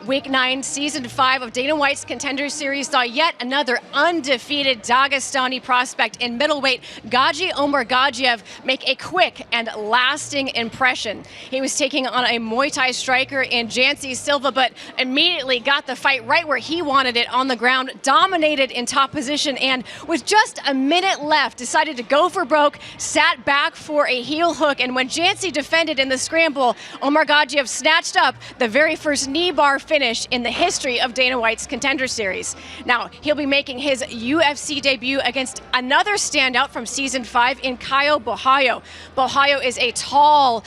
Week 9, Season 5 of Dana White's Contender Series saw yet another undefeated Dagestani prospect in middleweight, Gadzhi Omargadzhiev, make a quick and lasting impression. He was taking on a Muay Thai striker in Jansey Silva, but immediately got the fight right where he wanted it, on the ground, dominated in top position, and with just a minute left, decided to go for broke, sat back for a heel hook, and when Jansey defended in the scramble, Omargadzhiev snatched up the very first Kneebar finish in the history of Dana White's Contender Series. Now, he'll be making his UFC debut against another standout from Season 5 in Caio Borralho. Borralho is a tall,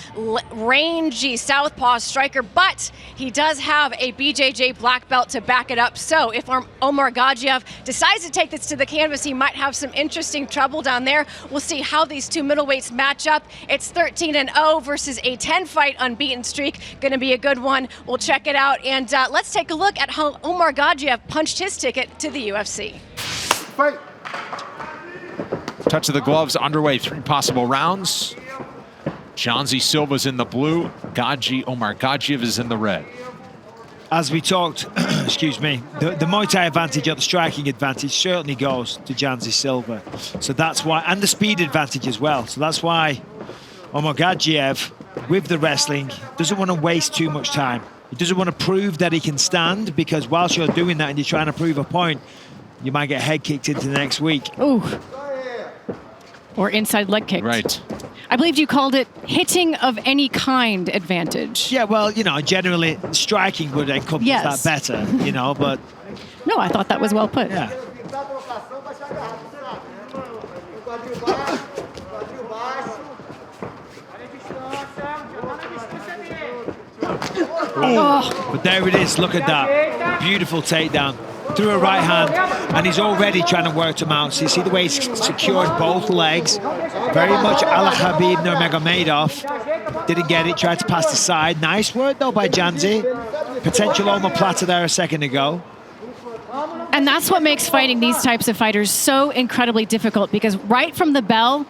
rangy southpaw striker, but he does have a BJJ black belt to back it up. So if Omargadzhiev decides to take this to the canvas, he might have some interesting trouble down there. We'll see how these two middleweights match up. It's 13-0 versus a 10-fight unbeaten streak. Going to be a good one. We'll check it out. And let's take a look at how Omargadzhiev punched his ticket to the UFC. Fight. Touch of the gloves underway, 3 possible rounds. Jansey Silva's in the blue, Gadzhi Omargadzhiev is in the red. As we talked, excuse me, the Muay Thai advantage or the striking advantage certainly goes to Jansey Silva. So that's why, and the speed advantage as well. So that's why Omargadzhiev, with the wrestling, doesn't want to waste too much time. He doesn't want to prove that he can stand, because whilst you're doing that and you're trying to prove a point, you might get head kicked into the next week. Ooh. Or inside leg kicked. Right. I believe you called it hitting of any kind advantage. Yeah, well, you know, generally striking would encompass that better, you know, but... No, I thought that was well put. Yeah. Oh. But there it is, look at that. Beautiful takedown. Through a right hand, and he's already trying to work to mount. So you see the way he's secured both legs. Very much a la Khabib Nurmagomedov. Didn't get it, tried to pass the side. Nice work though by Jansey. Potential omoplata there a second ago. And that's what makes fighting these types of fighters so incredibly difficult, because right from the bell,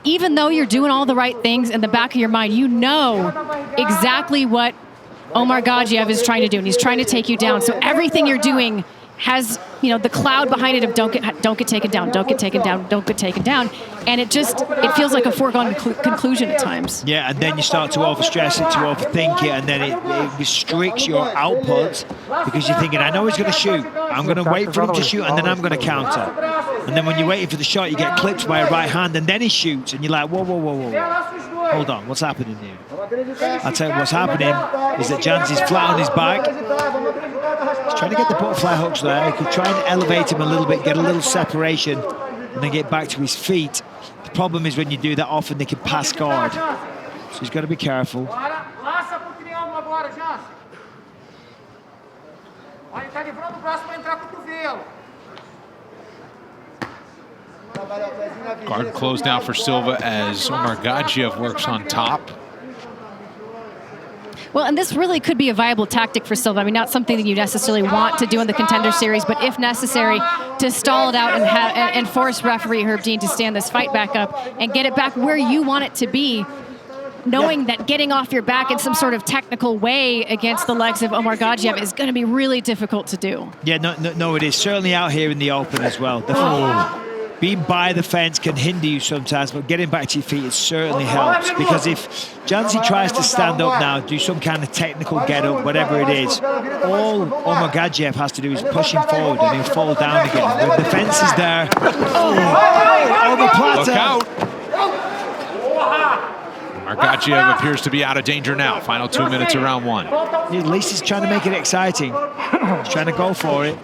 even though you're doing all the right things, in the back of your mind, you know exactly what Omargadzhiev is trying to do, and he's trying to take you down. So everything you're doing has, you know, the cloud behind it of don't get taken down, don't get taken down, don't get taken down. And it feels like a foregone conclusion at times. Yeah, and then you start to overstress it, to overthink it, and then it restricts your output, because you're thinking, I know he's going to shoot. I'm going to wait for him to shoot, and then I'm going to counter. And then when you're waiting for the shot, you get clipped by a right hand, and then he shoots, and you're like, whoa, whoa, whoa, whoa. Hold on, what's happening here? I'll tell you what's happening is that Jansey's flat on his back. He's trying to get the butterfly hooks there. He could try and elevate him a little bit, get a little separation, and then get back to his feet. The problem is when you do that, often they can pass guard. So he's got to be careful. Guard closed now for Silva as Omargadzhiev works on top. Well, and this really could be a viable tactic for Silva. I mean, not something that you necessarily want to do in the Contender Series, but if necessary, to stall it out and force referee Herb Dean to stand this fight back up and get it back where you want it to be, knowing that getting off your back in some sort of technical way against the legs of Omargadzhiev is going to be really difficult to do. Yeah, no, it is. Certainly out here in the open as well. Being by the fence can hinder you sometimes, but getting back to your feet, it certainly helps. Because if Jansey tries to stand up now, do some kind of technical get-up, whatever it is, all Omargadzhiev has to do is push him forward and he'll fall down again. When the fence is there, omoplata. Look out. Omargadzhiev appears to be out of danger now. Final 2 minutes of round 1. At least he's trying to make it exciting. He's trying to go for it.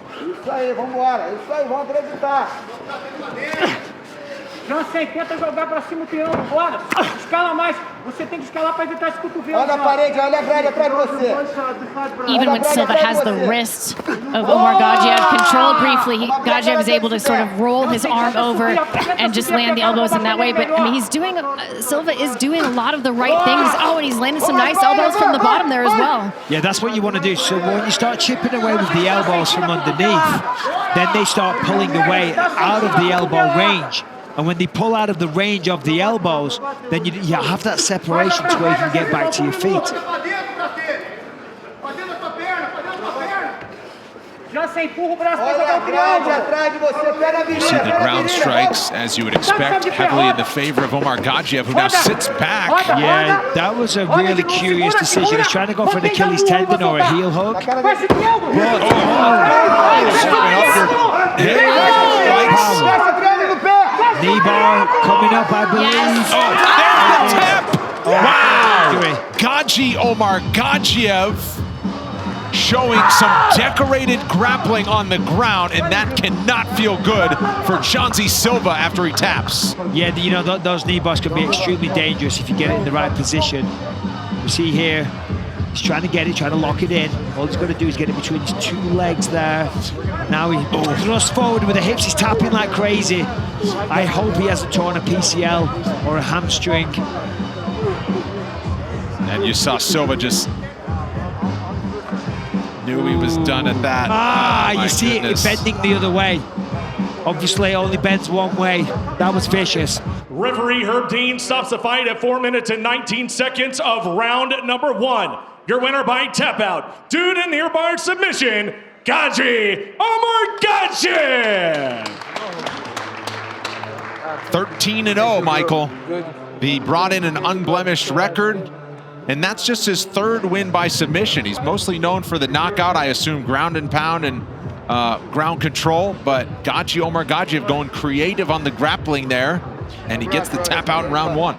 Jansey, tenta jogar pra cima o peão, bora. Escala mais. Você tem que escalar para evitar esse cotovelo. Olha a parede, olha a grade atrás de você. Even when Silva has the wrist of Omargadzhiev controlled briefly, Gadzhiev is able to sort of roll his arm over and just land the elbows in that way. But I mean, Silva is doing a lot of the right things. Oh, and he's landed some nice elbows from the bottom there as well. Yeah, that's what you want to do. So when you start chipping away with the elbows from underneath, then they start pulling away out of the elbow range. And when they pull out of the range of the elbows, then you have that separation to where you can get back to your feet. Jansey, empurra o braço pra jogar o triângulo. You see the ground strikes, as you would expect, heavily in the favor of Omargadzhiev, who now sits back. Yeah, that was a really curious decision. He's trying to go for an Achilles tendon or a heel hook. Kneebar coming up, I believe. Yes. Oh, there's the tap! Wow! Gadzhi Omargadzhiev showing some decorated grappling on the ground, and that cannot feel good for Jansey Silva after he taps. Yeah, you know, those knee bars can be extremely dangerous if you get it in the right position. You see here, he's trying to get it, trying to lock it in. All he's got to do is get it between his two legs there. Now he thrusts forward with the hips. He's tapping like crazy. I hope he hasn't torn a PCL or a hamstring. And you saw Silva just knew he was done at that. You see it bending the other way. Obviously, only bends one way. That was vicious. Referee Herb Dean stops the fight at 4 minutes and 19 seconds of round number 1. Your winner by tap out, due to nearby submission, Gadzhi Omargadzhiev. 13-0, Michael. He brought in an unblemished record, and that's just his 3rd win by submission. He's mostly known for the knockout, I assume ground and pound and ground control, but Gadzhi Omargadzhiev going creative on the grappling there, and he gets the tap out in round 1.